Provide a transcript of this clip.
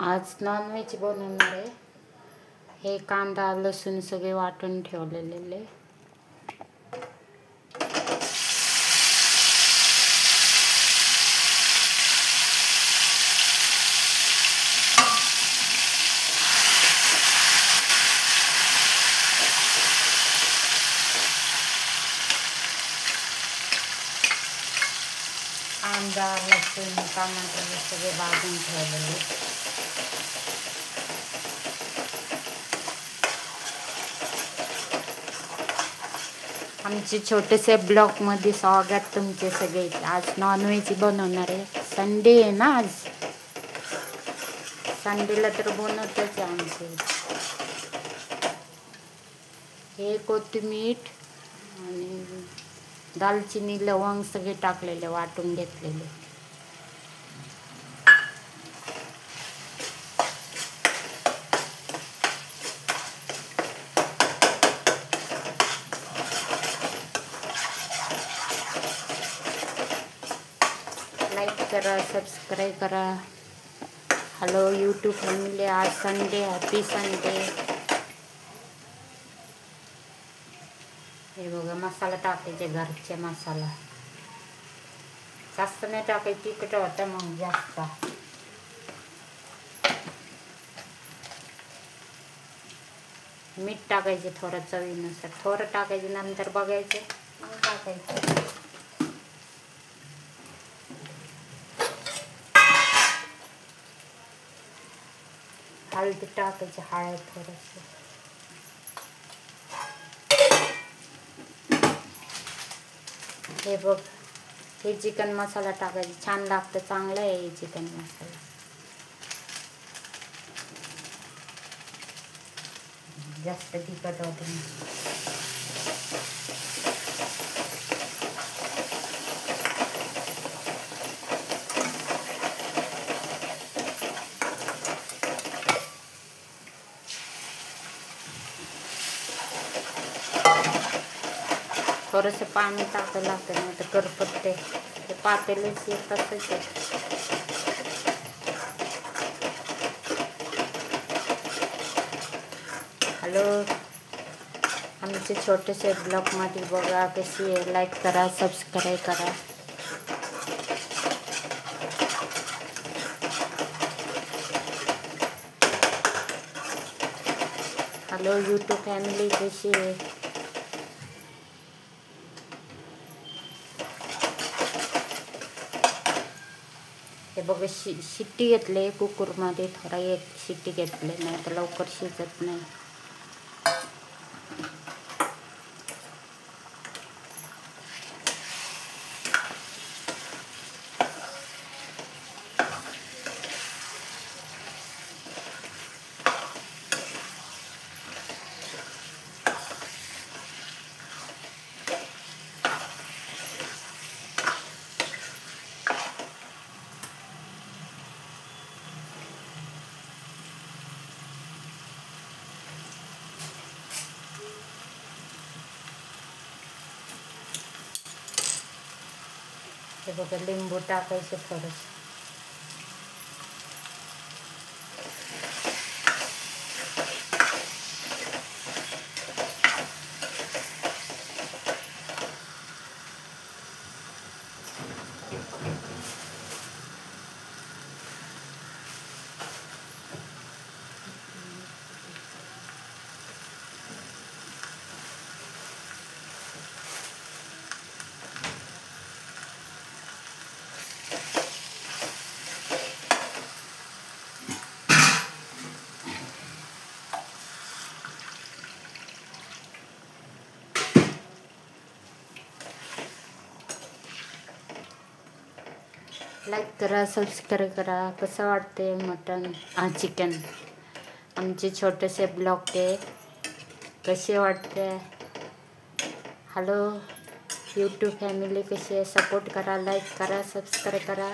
आज नॉनव्हेज बनवणार आहे। हे कांदा लसूण सगळे वाटून ठेवलेले। कांदा लसूण टमाटर सगळे भाजून ठेवलेले। आमचे छोटेसे ब्लॉग मध्ये स्वागत तुमचे सगळे। आज नॉनव्हेज बनवणार आहे। संडे आहे ना आज, संडेला तर बनवतच आमचे। हे कोथिंबीर आणि दालचिनी लवंग सगळे टाकलेले, वाटून घेतलेले। लाईक करा, सबस्क्राईब करा। हॅलो यूट्यूब फॅमिली, आज संडे, हॅपी संडे। हे बघा मसाला टाकायचे, घरचे मसाला जास्त नाही टाकायची, तिखट होता मग जास्त। मीठ टाकायचे थोडं चवीनुसार, थोडं टाकायचे, नंतर बघायचे मग टाकायचं। हळद टाकायची, हळद थोडंसं। हे बघ, हे चिकन मसाला टाकायचे, छान लागतं, चांगलं आहे हे चिकन मसाला। जास्त तिखट होत नाही। थोडंसं पाणी टाकायला लागतं, नाही तर करपटते। ते पातेलच तसंच आहे। हॅलो, आमचे छोटेसे ब्लॉगमध्ये बघा कशी आहे। लाईक करा, सबस्क्राईब करा। हॅलो यूट्यूब फॅमिली, कशी आहे। हे बघा शिट्टी घेतले कुकरमध्ये, थोडा एक शिट्टी घेतले, नाही तर लवकर शिजत नाही। हे बघा लिंबू टाकायचं थोडंसं। लाईक करा, सबस्क्राईब करा। कसं वाटते मटन चिकन, आमचे छोटेसे ब्लॉग आहे, कसे वाटते। हॅलो यूट्यूब फॅमिली, कशी आहे, सपोर्ट करा, लाईक करा, सबस्क्राईब करा।